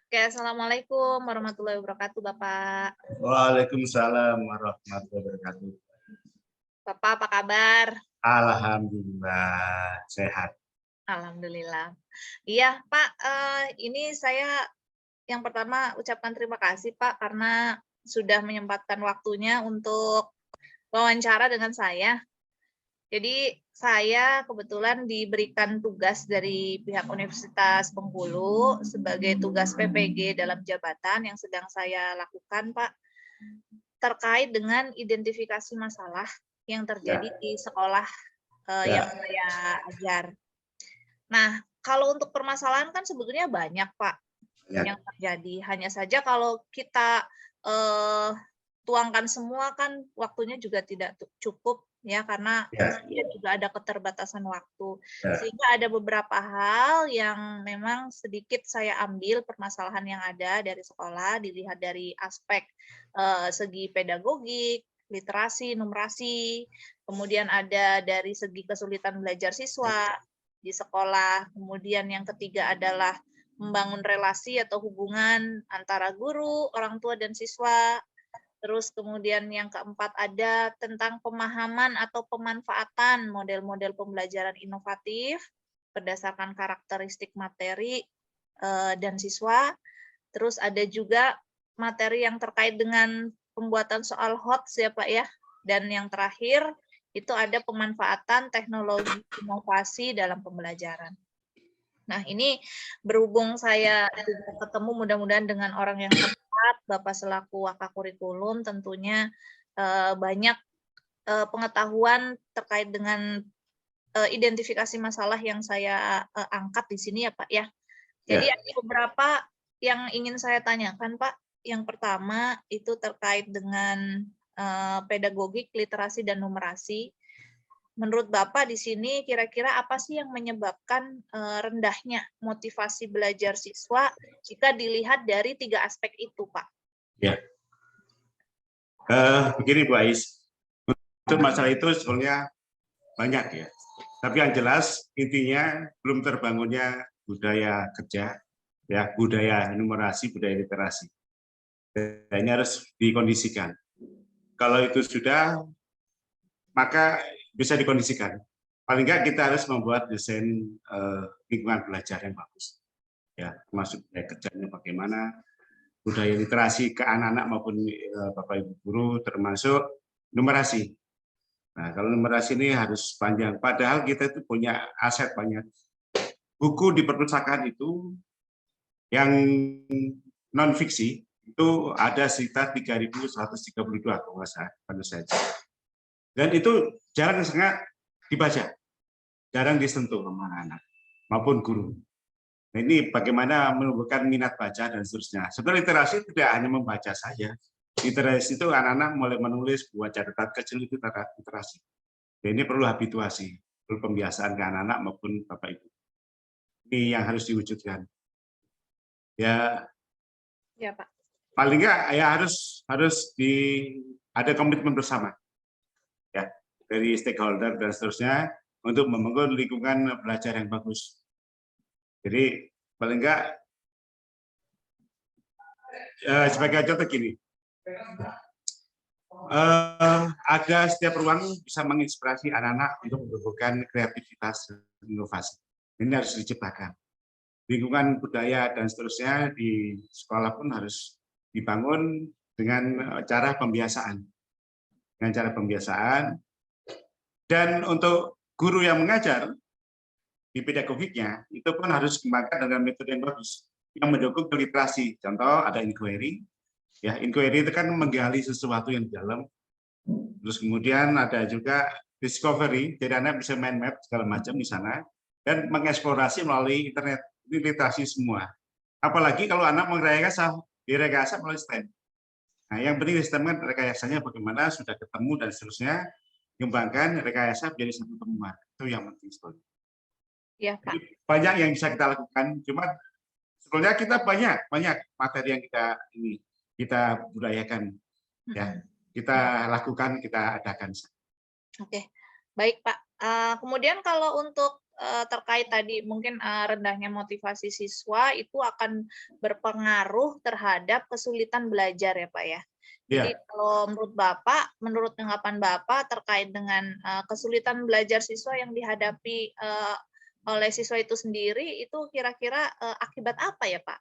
Oke, assalamualaikum warahmatullahi wabarakatuh, Bapak. Waalaikumsalam warahmatullahi wabarakatuh. Bapak apa kabar? Alhamdulillah sehat. Alhamdulillah. Iya, Pak, ini saya yang pertama ucapkan terima kasih, Pak, karena sudah menyempatkan waktunya untuk wawancara dengan saya. Jadi saya kebetulan diberikan tugas dari pihak Universitas Bengkulu sebagai tugas PPG dalam jabatan yang sedang saya lakukan, Pak, terkait dengan identifikasi masalah yang Ya, terjadi di sekolah yang ya, saya ajar. Nah, kalau untuk permasalahan kan sebetulnya banyak, Pak, ya, yang terjadi. Hanya saja kalau kita eh, tuangkan semua kan waktunya juga tidak cukup ya karena ya, saya juga ada keterbatasan waktu. ya, Sehingga ada beberapa hal yang memang sedikit saya ambil permasalahan yang ada dari sekolah dilihat dari aspek segi pedagogik, literasi, numerasi, kemudian ada dari segi kesulitan belajar siswa di sekolah. Kemudian yang ketiga adalah membangun relasi atau hubungan antara guru, orang tua, dan siswa. Terus kemudian yang keempat ada tentang pemahaman atau pemanfaatan model-model pembelajaran inovatif berdasarkan karakteristik materi dan siswa. Terus ada juga materi yang terkait dengan pembuatan soal HOTS ya Pak ya. Dan yang terakhir itu ada pemanfaatan teknologi inovasi dalam pembelajaran. Nah, ini berhubung saya juga ketemu mudah-mudahan dengan orang yang tepat, Bapak selaku Wakakurikulum tentunya banyak pengetahuan terkait dengan identifikasi masalah yang saya angkat di sini ya Pak ya. Jadi ya. ada beberapa yang ingin saya tanyakan Pak. Yang pertama itu terkait dengan pedagogik, literasi, dan numerasi. Menurut Bapak di sini kira-kira apa sih yang menyebabkan rendahnya motivasi belajar siswa jika dilihat dari 3 aspek itu, Pak? Ya. Begini Bu Ais, untuk masalah itu sebenarnya banyak ya. Tapi yang jelas intinya belum terbangunnya budaya kerja, ya budaya numerasi, budaya literasi. Dan ini harus dikondisikan. Kalau itu sudah, maka bisa dikondisikan. Paling nggak kita harus membuat desain lingkungan belajar yang bagus. Ya, termasuk budaya kerjanya bagaimana, budaya literasi ke anak-anak maupun Bapak Ibu guru, termasuk numerasi. Nah, kalau numerasi ini harus panjang. Padahal kita itu punya aset banyak. Buku di perpustakaan itu yang non fiksi itu ada sekitar 3.132 kalau nggak salah, baru saja. Dan itu jarang sangat dibaca, jarang disentuh sama anak-anak maupun guru. Nah, ini bagaimana menumbuhkan minat baca dan seterusnya. Sebenarnya literasi tidak hanya membaca saja. Literasi itu anak-anak mulai menulis, buat catatan kecil itu literasi. Dan ini perlu habituasi, perlu pembiasaan ke anak-anak maupun Bapak Ibu. Ini yang harus diwujudkan. Ya, Ya, Pak. paling nggak ya harus ada komitmen bersama ya dari stakeholder dan seterusnya untuk membangun lingkungan belajar yang bagus. Jadi paling nggak sebagai contoh gini, ada setiap ruang bisa menginspirasi anak-anak untuk menumbuhkan kreativitas dan inovasi. Ini harus diciptakan. Lingkungan budaya dan seterusnya di sekolah pun harus dibangun dengan cara pembiasaan. Dengan cara pembiasaan. Dan untuk guru yang mengajar di pedagogiknya, itu pun harus dikembangkan dengan metode yang bagus. Yang mendukung literasi. Contoh ada inquiry. Ya, inquiry itu kan menggali sesuatu yang di dalam. Terus kemudian ada juga discovery, jadi anak bisa main map segala macam di sana dan mengeksplorasi melalui internet. Ini literasi semua. Apalagi kalau anak merekayasa, direkayasa melalui STEM. Nah, yang penting di STEM kan rekayasanya bagaimana sudah ketemu dan seterusnya, kembangkan rekayasa menjadi satu temuan. Itu yang penting sebetulnya. Ya, Pak. Jadi banyak yang bisa kita lakukan, cuma sebetulnya kita banyak materi yang kita budayakan, ya kita lakukan, kita adakan. Oke, baik Pak. Kemudian kalau untuk terkait tadi mungkin rendahnya motivasi siswa itu akan berpengaruh terhadap kesulitan belajar ya Pak ya. Jadi Ya, kalau menurut tanggapan Bapak terkait dengan kesulitan belajar siswa yang dihadapi oleh siswa itu sendiri, itu kira-kira akibat apa ya Pak?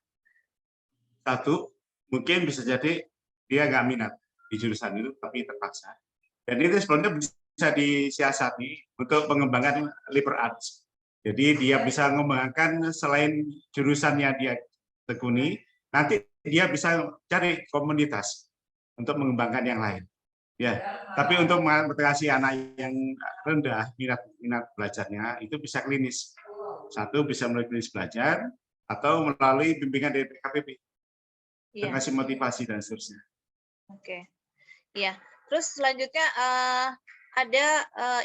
satu, mungkin bisa jadi dia nggak minat di jurusan itu, tapi terpaksa. Dan itu sebenarnya bisa disiasati untuk pengembangan liberal arts. Jadi dia bisa mengembangkan selain jurusannya dia tekuni, nanti dia bisa cari komunitas untuk mengembangkan yang lain. Ya, tapi untuk motivasi anak yang rendah minat belajarnya itu bisa klinis. Satu bisa melalui klinis belajar atau melalui bimbingan dari PKPP, Iya, kasih motivasi dan seterusnya. oke. Iya. Terus selanjutnya ada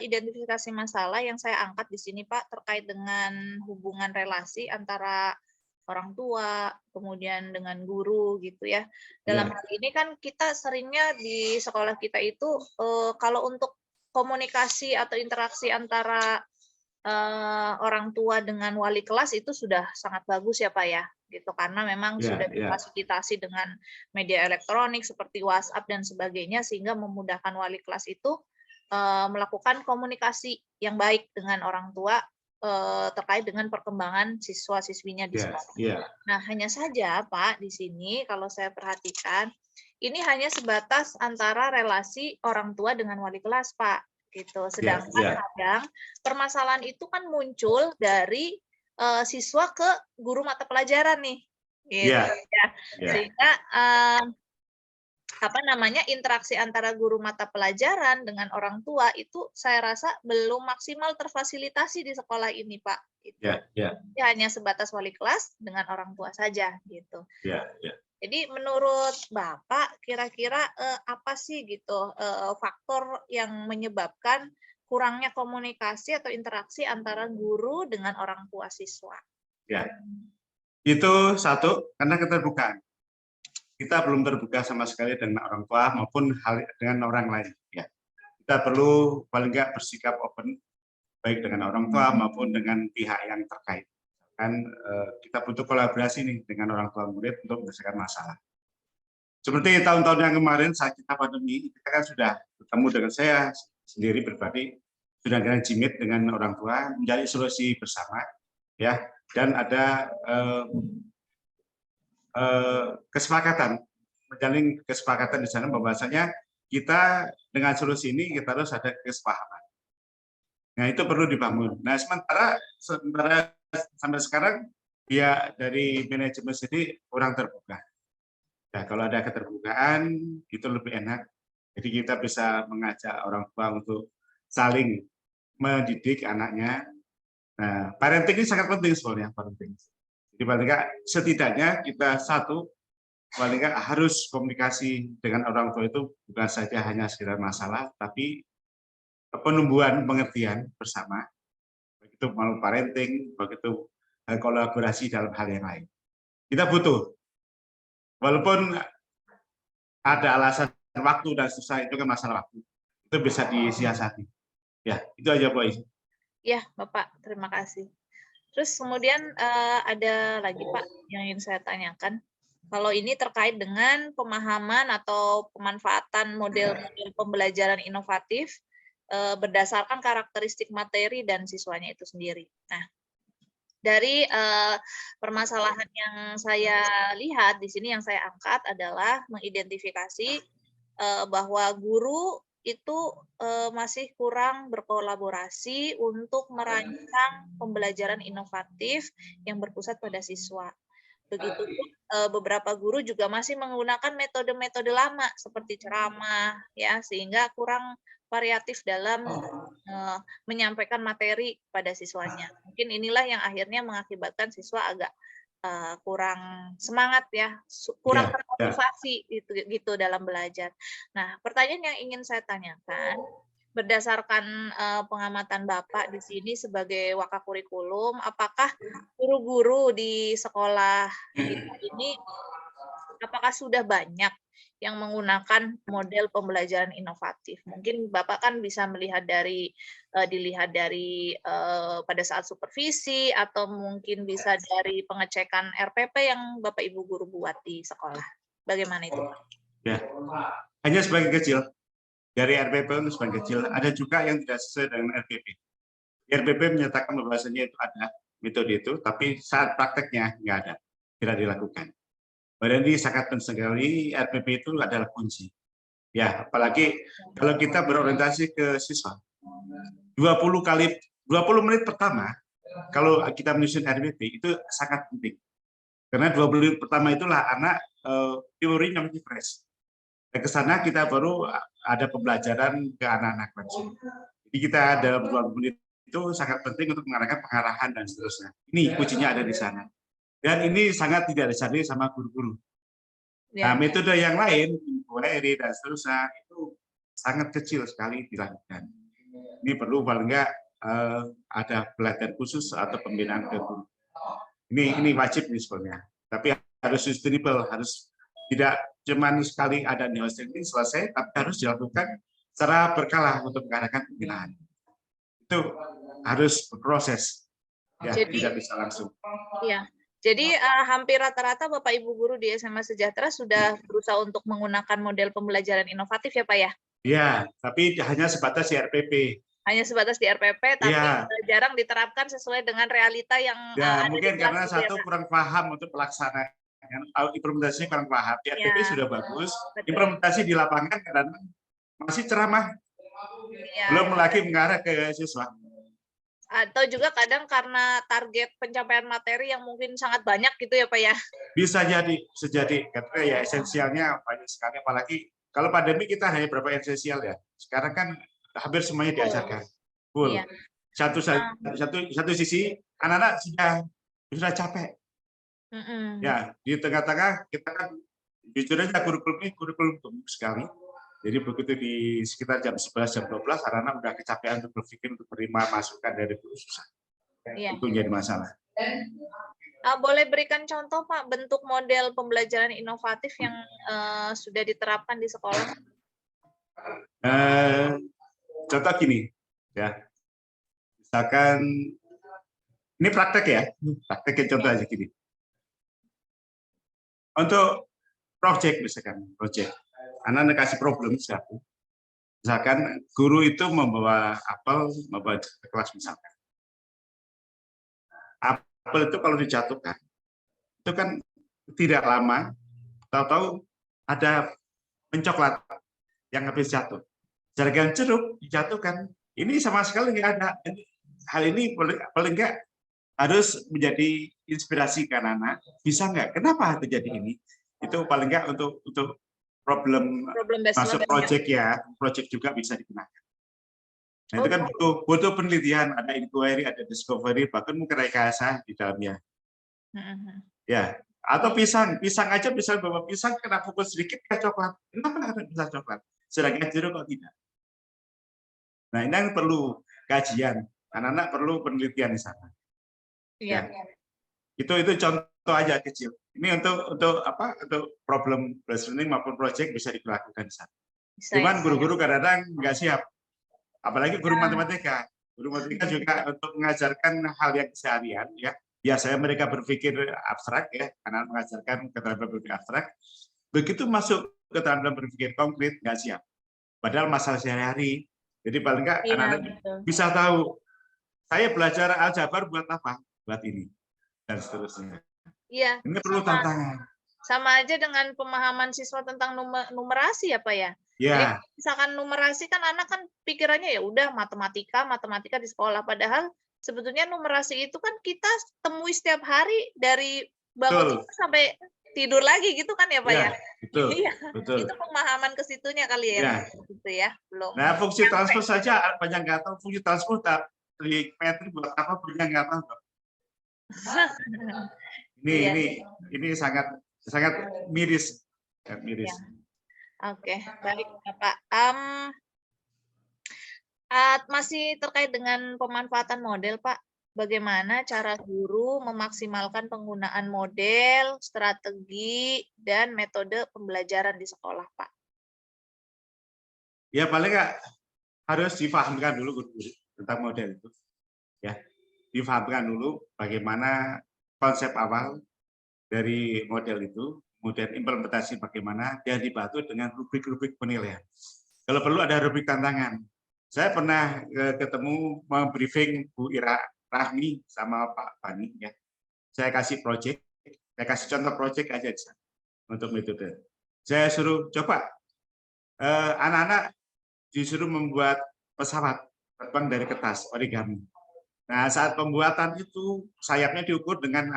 identifikasi masalah yang saya angkat di sini Pak terkait dengan hubungan relasi antara orang tua, kemudian dengan guru gitu ya. Dalam Ya, hal ini kan kita seringnya di sekolah kita itu kalau untuk komunikasi atau interaksi antara orang tua dengan wali kelas itu sudah sangat bagus ya Pak ya, gitu. Karena memang sudah ya, ya, difasilitasi dengan media elektronik seperti WhatsApp dan sebagainya sehingga memudahkan wali kelas itu melakukan komunikasi yang baik dengan orang tua terkait dengan perkembangan siswa-siswinya di ya, sekolah. ya, Nah, hanya saja Pak di sini kalau saya perhatikan ini hanya sebatas antara relasi orang tua dengan wali kelas Pak, gitu. ya, Sedangkan ya, kadang permasalahan itu kan muncul dari siswa ke guru mata pelajaran nih, gitu ya, ya. ya, Sehingga apa namanya interaksi antara guru mata pelajaran dengan orang tua itu saya rasa belum maksimal terfasilitasi di sekolah ini Pak. Itu. ya, ya, Ya, hanya sebatas wali kelas dengan orang tua saja gitu. ya, ya. Jadi menurut Bapak kira-kira apa sih gitu faktor yang menyebabkan kurangnya komunikasi atau interaksi antara guru dengan orang tua siswa? Ya. Itu satu, karena keterbukaan. Kita belum terbuka sama sekali dengan orang tua maupun dengan orang lain. Ya. Kita perlu paling nggak bersikap open, baik dengan orang tua maupun dengan pihak yang terkait. Kan kita butuh kolaborasi nih dengan orang tua murid untuk menyelesaikan masalah. Seperti tahun-tahun yang kemarin saat kita pandemi, kita kan sudah bertemu dengan saya sendiri pribadi, sudah dengan jimit dengan orang tua, mencari solusi bersama, ya, dan ada kesepakatan, menjalin kesepakatan di sana bahwasanya kita dengan solusi ini kita harus ada kesepahaman. Nah itu perlu dibangun. Nah sementara sampai sekarang ya dari manajemen sendiri kurang terbuka. Nah, kalau ada keterbukaan itu lebih enak. Jadi kita bisa mengajak orang tua untuk saling mendidik anaknya. Nah, parenting ini sangat penting sebenarnya parenting. Jadi paling nggak setidaknya kita paling nggak harus komunikasi dengan orang tua itu bukan saja hanya sekedar masalah, tapi penumbuhan pengertian bersama. Begitu mau parenting, begitu kolaborasi dalam hal yang lain. Kita butuh, walaupun ada alasan waktu dan susah itu kan masalah waktu. Itu bisa disiasati. Ya, itu aja Bu Ais. Ya, Bapak, terima kasih. Terus kemudian ada lagi Pak yang ingin saya tanyakan. Kalau ini terkait dengan pemahaman atau pemanfaatan model-model pembelajaran inovatif berdasarkan karakteristik materi dan siswanya itu sendiri. Nah, dari permasalahan yang saya lihat di sini yang saya angkat adalah mengidentifikasi bahwa guru itu masih kurang berkolaborasi untuk merancang pembelajaran inovatif yang berpusat pada siswa. Begitupun beberapa guru juga masih menggunakan metode-metode lama seperti ceramah ya sehingga kurang variatif dalam menyampaikan materi pada siswanya. Mungkin inilah yang akhirnya mengakibatkan siswa agak kurang semangat ya, kurang Ya, ya. termotivasi gitu dalam belajar. Nah, pertanyaan yang ingin saya tanyakan berdasarkan pengamatan Bapak di sini sebagai wakakurikulum, apakah guru-guru di sekolah kita ini apakah sudah banyak yang menggunakan model pembelajaran inovatif. Mungkin Bapak kan bisa melihat dari dilihat dari pada saat supervisi atau mungkin bisa dari pengecekan RPP yang Bapak Ibu guru buat di sekolah. Bagaimana itu, Pak? Ya, hanya sebagian kecil dari RPP untuk sebagian kecil. Ada juga yang tidak sesuai dengan RPP. RPP menyatakan bahwasanya itu ada metode itu, tapi saat prakteknya nggak ada, tidak dilakukan. Padahal ini sangat penting sekali, RPP itu adalah kunci. Ya, apalagi kalau kita berorientasi ke siswa. 20 menit pertama, kalau kita menyusun RPP, itu sangat penting. Karena 20 menit pertama itulah anak teorinya masih fresh. Dan ke sana kita baru ada pembelajaran ke anak-anak langsung. Jadi kita dalam 20 menit itu sangat penting untuk mengarahkan pengarahan dan seterusnya. Ini kuncinya ada di sana. Dan ini sangat tidak disadari sama guru-guru. Nah, metode yang lain, query dan seterusnya, itu sangat kecil sekali dilakukan. Ini perlu paling enggak ada pelatihan khusus atau pembinaan ke guru. Ini wajib nih sebenarnya. Tapi harus sustainable, harus tidak cuma sekali ada nilai ini selesai, tapi harus dilakukan secara berkala untuk mengarahkan pembinaan. Itu harus berproses, ya. Jadi, tidak bisa langsung. Ya, jadi hampir rata-rata Bapak Ibu guru di SMA Sejahtera sudah berusaha untuk menggunakan model pembelajaran inovatif ya Pak ya? Iya, tapi hanya sebatas di RPP. Hanya sebatas di RPP, tapi ya, jarang diterapkan sesuai dengan realita yang ya, ada mungkin di kelas. Karena satu ya, kurang paham untuk pelaksanaan. Implementasinya kurang paham. Di RPP ya, sudah bagus, betul. Implementasi di lapangan kadang masih ceramah. Ya, belum lagi mengarah ke siswa. Atau juga kadang karena target pencapaian materi yang mungkin sangat banyak gitu ya Pak ya? Bisa jadi, karena ya esensialnya banyak sekali, apalagi kalau pandemi kita hanya berapa esensial ya. Sekarang kan hampir semuanya diajarkan. Full. Iya. Satu sisi anak-anak sudah capek. Ya, di tengah-tengah kita kan jujur aja kurikulum gemuk sekali. Jadi begitu di sekitar jam 11, jam 12, anak-anak udah kecapean untuk berpikir, untuk menerima masukan dari guru, susah. Iya. Itu jadi masalah. Boleh berikan contoh Pak bentuk model pembelajaran inovatif yang sudah diterapkan di sekolah? Contoh gini, ya. Misalkan ini praktek ya, praktek contoh aja gini. Untuk project misalkan, anak-anak kasih problem satu. Misalkan guru itu membawa apel, membawa ke kelas misalkan. Apel itu kalau dijatuhkan, itu kan tidak lama, tahu-tahu ada pencoklat yang habis jatuh. Jargon jeruk dijatuhkan, ini sama sekali nggak ada. Hal ini paling nggak harus menjadi inspirasi ke anak-anak. Bisa nggak? Kenapa terjadi ini? Itu paling nggak untuk problem masuk project ya, project juga bisa digunakan. Nah, itu kan butuh penelitian, ada inquiry, ada discovery, bahkan mungkin rekayasa di dalamnya. Ya, atau pisang aja bisa bawa pisang kena pukul sedikit kayak coklat. Kenapa nggak ada pisang coklat? Sedangkan jeruk kok tidak? Nah, ini yang perlu kajian. Anak-anak perlu penelitian di sana. Ya. Itu contoh aja kecil. Ini untuk apa? Untuk problem brainstorming maupun project bisa dilakukan di sana. Cuman guru-guru kadang-kadang nggak siap. Apalagi guru matematika. Guru matematika juga untuk mengajarkan hal yang keseharian ya. Biasanya mereka berpikir abstrak ya, karena mengajarkan keterampilan berpikir abstrak. Begitu masuk keterampilan berpikir konkret nggak siap. Padahal masalah sehari-hari. Jadi paling nggak anak-anak bisa tahu saya belajar aljabar buat apa? Buat ini dan seterusnya. Iya. Ini perlu tantangan. Sama aja dengan pemahaman siswa tentang numerasi ya Pak ya. Ya. Jadi misalkan numerasi kan anak kan pikirannya ya udah matematika di sekolah, padahal sebetulnya numerasi itu kan kita temui setiap hari dari bangun tidur sampai tidur lagi gitu kan ya Pak ya? Betul. Iya. Betul. Itu pemahaman ke situnya kali ya. Gitu ya. Belum. Nah, fungsi transport saja banyak nggak tahu fungsi transport metri buat apa banyak nggak tahu. Ini sangat miris. Miris. Ya. Oke, baik Bapak. Masih terkait dengan pemanfaatan model, Pak. bagaimana cara guru memaksimalkan penggunaan model, strategi, dan metode pembelajaran di sekolah, Pak? Ya paling nggak harus dipahamkan dulu guru tentang model itu. Ya, dipahamkan dulu bagaimana konsep awal dari model itu, kemudian implementasi bagaimana, dan dibantu dengan rubrik-rubrik penilaian. Kalau perlu ada rubrik tantangan. Saya pernah ketemu briefing Bu Ira Rahmi sama Pak Bani, ya. Saya kasih project, saya kasih contoh project aja untuk metode. Saya suruh coba anak-anak disuruh membuat pesawat terbang dari kertas origami. Nah, saat pembuatan itu sayapnya diukur dengan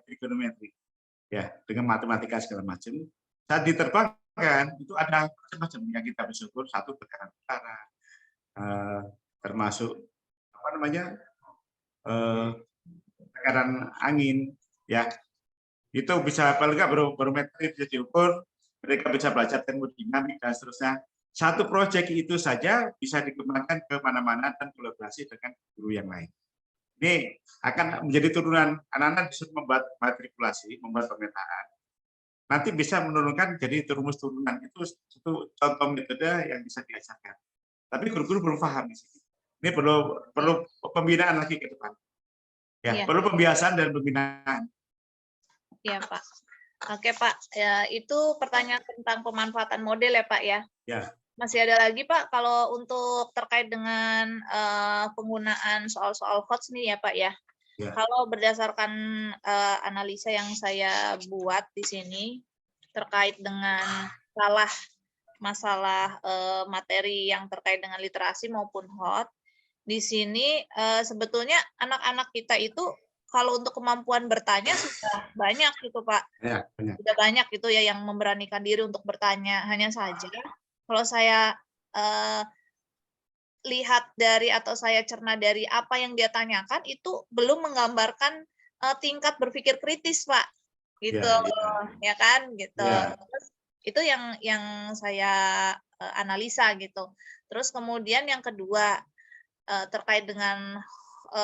trigonometri, ya, dengan matematika segala macam. Saat diterbangkan itu ada macam-macam yang kita bisa ukur, satu tekanan udara, termasuk apa namanya tekanan angin, ya. Itu bisa paling nggak barometri bisa diukur, mereka bisa belajar termodinamik dan seterusnya. Satu proyek itu saja bisa dikembangkan ke mana-mana dan kolaborasi dengan guru yang lain. Ini akan menjadi turunan anak-anak disuruh membuat matrikulasi, membuat pemetaan. Nanti bisa menurunkan jadi rumus turunan itu contoh metode yang bisa diajarkan. Tapi guru-guru belum paham di sini. Ini perlu pembinaan lagi ke depan. Ya, perlu pembiasaan dan pembinaan. Iya, Pak. Oke, Pak. Ya, itu pertanyaan tentang pemanfaatan model ya, Pak ya. Ya. Masih ada lagi, Pak, kalau untuk terkait dengan penggunaan soal-soal HOTS nih ya, Pak ya. Ya. Kalau berdasarkan analisa yang saya buat di sini terkait dengan masalah materi yang terkait dengan literasi maupun HOT, di sini sebetulnya anak-anak kita itu kalau untuk kemampuan bertanya sudah banyak gitu, Pak. Ya, banyak. Sudah banyak gitu ya yang memberanikan diri untuk bertanya. Hanya saja kalau saya lihat dari atau saya cerna dari apa yang dia tanyakan itu belum menggambarkan tingkat berpikir kritis, Pak. Gitu. Ya kan gitu. Terus itu yang saya analisa gitu. Terus kemudian yang kedua terkait dengan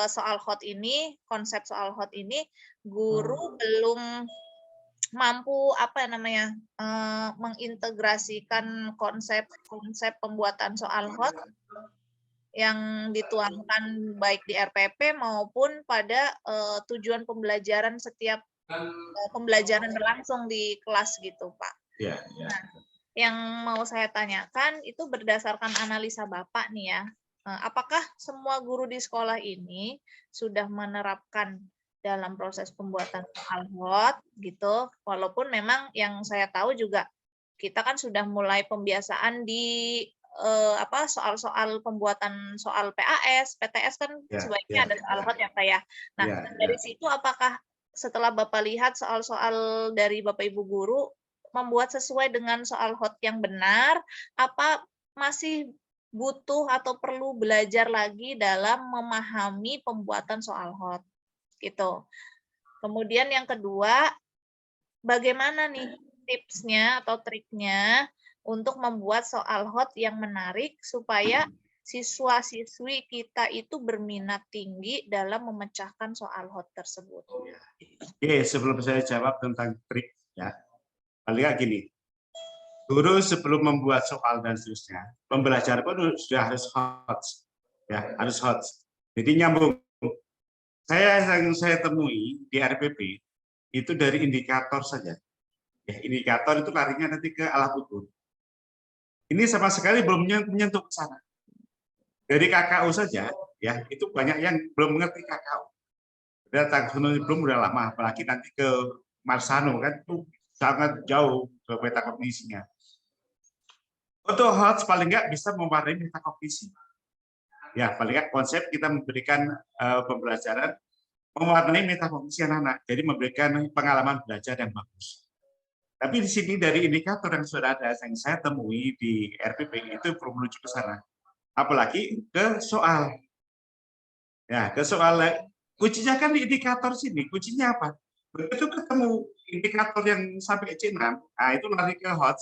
soal HOT ini, konsep soal HOT ini, guru belum mampu mengintegrasikan konsep pembuatan soal HOT yang dituangkan baik di RPP maupun pada tujuan pembelajaran setiap pembelajaran berlangsung di kelas gitu, Pak. Ya, ya. Nah, yang mau saya tanyakan itu berdasarkan analisa Bapak nih ya, apakah semua guru di sekolah ini sudah menerapkan dalam proses pembuatan soal HOT gitu, walaupun memang yang saya tahu juga kita kan sudah mulai pembiasaan di soal-soal pembuatan soal PAS, PTS kan sebaiknya ada soal HOT ya, Pak ya. Nah, dari situ apakah setelah Bapak lihat soal-soal dari Bapak Ibu guru membuat sesuai dengan soal HOT yang benar, apa masih butuh atau perlu belajar lagi dalam memahami pembuatan soal HOT gitu. Kemudian yang kedua, bagaimana nih tipsnya atau triknya untuk membuat soal HOT yang menarik supaya siswa-siswi kita itu berminat tinggi dalam memecahkan soal HOT tersebut. Oke, sebelum saya jawab tentang trik ya, paling gini, guru sebelum membuat soal dan seterusnya, pembelajaran pun sudah harus HOT, ya harus HOT. Jadi nyambung. Yang saya temui di RPP itu dari indikator saja. Ya, indikator itu larinya nanti ke alat ukur. Ini sama sekali belum menyentuh ke sana. Dari KKU saja, ya itu banyak yang belum mengerti KKU. Dan taksonomi belum udah lama, apalagi nanti ke Marsano kan itu sangat jauh ke metakognisinya. Untuk HOT paling nggak bisa mewarnai metakognisi. Ya paling nggak konsep kita memberikan pembelajaran mewarnai metakognisi anak-anak, jadi memberikan pengalaman belajar yang bagus. Tapi di sini dari indikator yang sudah ada yang saya temui di RPP itu perlu menuju ke sana. Apalagi ke soal. Ya, ke soal kuncinya kan di indikator sini. Kuncinya apa? Begitu ketemu indikator yang sampai C6, nah itu lari ke HOT.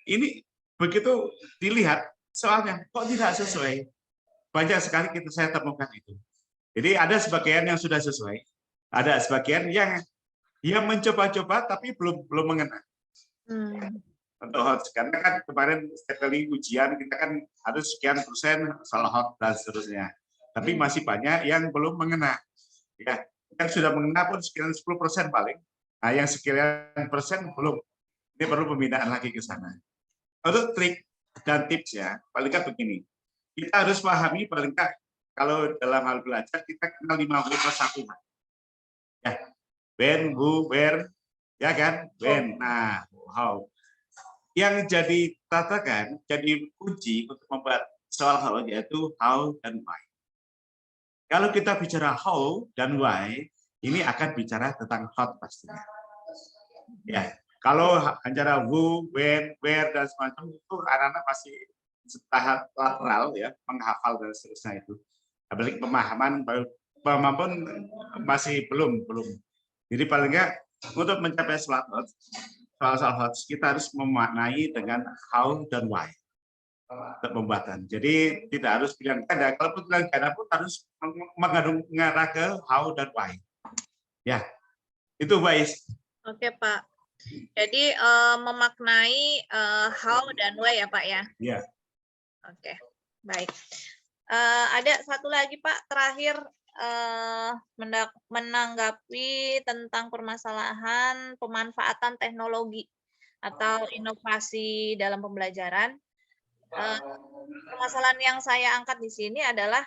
Ini begitu dilihat soalnya kok tidak sesuai. Banyak sekali saya temukan itu. Jadi ada sebagian yang sudah sesuai, ada sebagian yang mencoba-coba tapi belum mengena. Untuk hot, karena kan kemarin setiap kali ujian kita kan harus sekian persen soal hot dan seterusnya. Tapi masih banyak yang belum mengena. Ya, yang sudah mengena pun sekian 10% paling. Nah, yang sekian persen belum. Ini perlu pembinaan lagi ke sana. Untuk trik dan tips ya, paling nggak begini. Kita harus pahami paling nggak kalau dalam hal belajar kita kenal 5 huruf plus 1. Ya, when, who, where, ya kan? When, nah, how. Yang jadi tatakan, jadi kunci untuk membuat soal how yaitu how dan why. Kalau kita bicara how dan why, ini akan bicara tentang hot pastinya. Ya, kalau bicara who, when, where dan semacam itu anak-anak masih tahap lateral ya, menghafal dan seterusnya itu. Apalagi pemahaman pun masih belum. Jadi paling enggak untuk mencapai soal hot kita harus memaknai dengan how dan why untuk pembuatan. Jadi tidak harus bilang ganda, kalau bilang ganda pun harus mengandung mengarah ke how dan why. Ya, itu Mbak. Oke Pak. Jadi memaknai how dan why ya Pak ya. Iya. Oke, baik. Ada satu lagi Pak terakhir menanggapi tentang permasalahan pemanfaatan teknologi atau inovasi dalam pembelajaran. Permasalahan yang saya angkat di sini adalah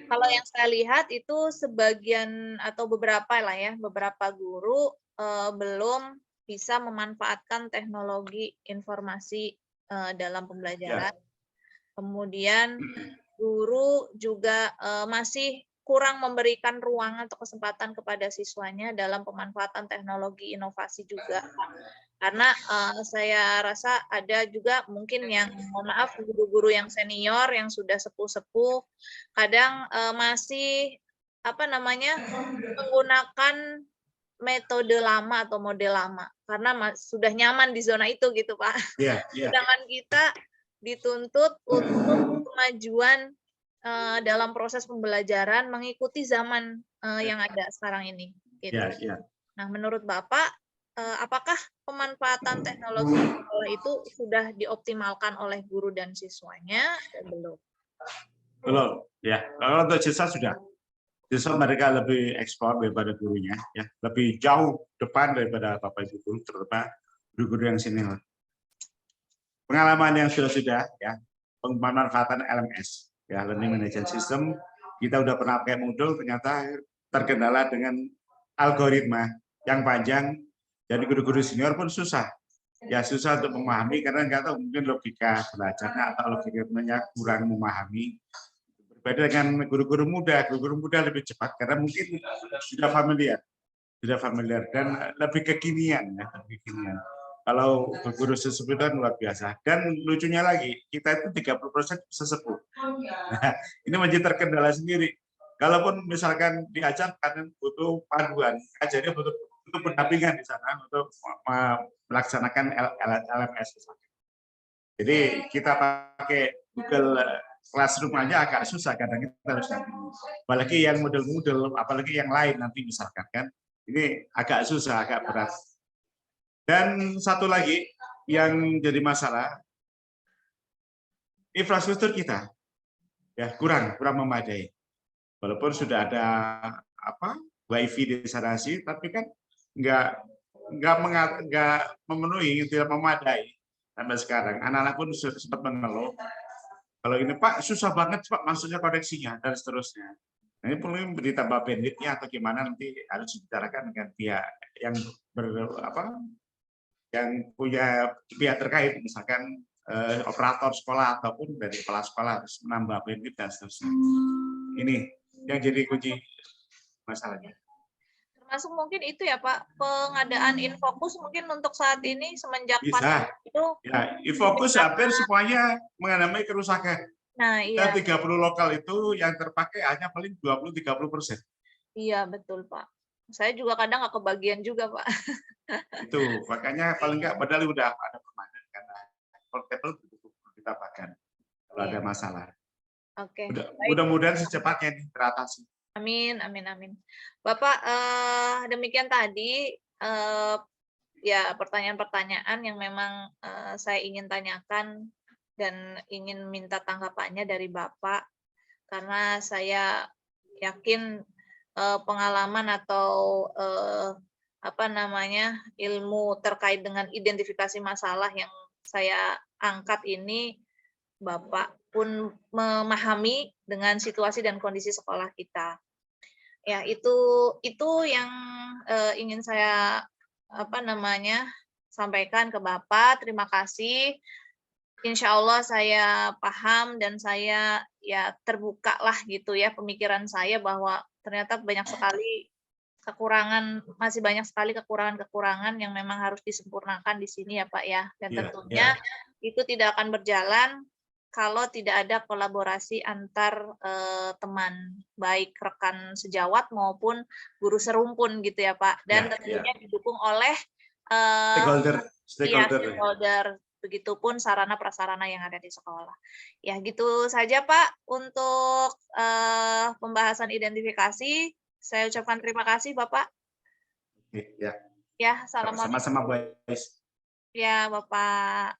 kalau yang saya lihat itu sebagian atau beberapa guru belum bisa memanfaatkan teknologi informasi dalam pembelajaran. Kemudian guru juga masih kurang memberikan ruang atau kesempatan kepada siswanya dalam pemanfaatan teknologi inovasi juga. Karena saya rasa ada juga mungkin yang, mohon maaf, guru-guru yang senior, yang sudah sepuh-sepuh, kadang masih menggunakan metode lama atau model lama, karena sudah nyaman di zona itu gitu Pak. Sedangkan kita dituntut untuk kemajuan dalam proses pembelajaran mengikuti zaman yang ada sekarang ini. Gitu. Nah, menurut Bapak, apakah pemanfaatan teknologi itu sudah dioptimalkan oleh guru dan siswanya atau belum? Belum, ya. Kalau untuk siswa sudah. Siswa mereka lebih eksplor daripada gurunya, ya. Lebih jauh depan daripada Bapak Ibu guru, terutama guru-guru yang senior. Pengalaman yang sudah ya, pemanfaatan LMS, ya, Learning Management System, kita udah pernah pakai Moodle, ternyata terkendala dengan algoritma yang panjang, jadi guru-guru senior pun susah. Ya susah untuk memahami karena nggak tahu mungkin logika belajarnya atau logikanya kurang memahami. Berbeda dengan guru-guru muda lebih cepat karena mungkin sudah familiar dan lebih kekinian ya, lebih kekinian. Kalau guru sesepuh itu luar biasa. Dan lucunya lagi, kita itu 30% sesepuh. Nah, ini menjadi terkendala sendiri. Kalaupun misalkan diajarkan butuh panduan, ajarnya butuh pendampingan di sana untuk melaksanakan LMS. Jadi kita pakai Google Classroom aja agak susah kadang kita harus apalagi yang model-model, apalagi yang lain nanti misalkan kan, ini agak susah, agak berat. Dan satu lagi yang jadi masalah, infrastruktur kita ya kurang memadai. Walaupun sudah ada WiFi di sana sih, tapi kan nggak memenuhi, tidak memadai sampai sekarang. Anak-anak pun sempat mengeluh. Kalau ini Pak susah banget Pak masuknya koneksinya dan seterusnya. Nah, ini perlu ditambah bandwidth-nya atau gimana nanti harus dibicarakan dengan pihak yang yang punya pihak terkait, misalkan operator sekolah ataupun dari kepala sekolah harus menambah bandwidth dan seterusnya. Ini yang jadi kunci masalahnya. Termasuk mungkin itu ya Pak, pengadaan Infokus mungkin untuk saat ini semenjak bisa itu ya, Infokus hampir semuanya mengalami kerusakan. Nah, iya. Dan 30 lokal itu yang terpakai hanya paling 20-30%. Iya betul Pak. Saya juga kadang nggak kebagian juga Pak. Itu makanya paling nggak padahal udah ada permanen karena portable kita pakai kalau ada masalah. Oke, baik. Mudah-mudahan secepatnya ini teratasi. Amin, amin, amin. Bapak, demikian tadi ya pertanyaan-pertanyaan yang memang saya ingin tanyakan dan ingin minta tanggapannya dari Bapak, karena saya yakin pengalaman atau apa namanya, ilmu terkait dengan identifikasi masalah yang saya angkat ini Bapak pun memahami dengan situasi dan kondisi sekolah kita. Ya, itu yang ingin saya apa namanya, sampaikan ke Bapak. Terima kasih. Insya Allah saya paham dan saya ya terbukalah gitu ya pemikiran saya bahwa ternyata banyak sekali kekurangan, masih banyak sekali kekurangan-kekurangan yang memang harus disempurnakan di sini ya Pak ya. Dan Iya, tentunya iya. itu tidak akan berjalan kalau tidak ada kolaborasi antar teman, baik rekan sejawat maupun guru serumpun gitu ya Pak. Dan Ya, ya. tentunya didukung oleh Stakeholder, iya, stakeholder. stakeholder, begitupun sarana prasarana yang ada di sekolah. Ya gitu saja Pak untuk pembahasan identifikasi. Saya ucapkan terima kasih Bapak. Oke, ya. Ya, assalamualaikum. Sama-sama, Bu Ais. Ya, Bapak.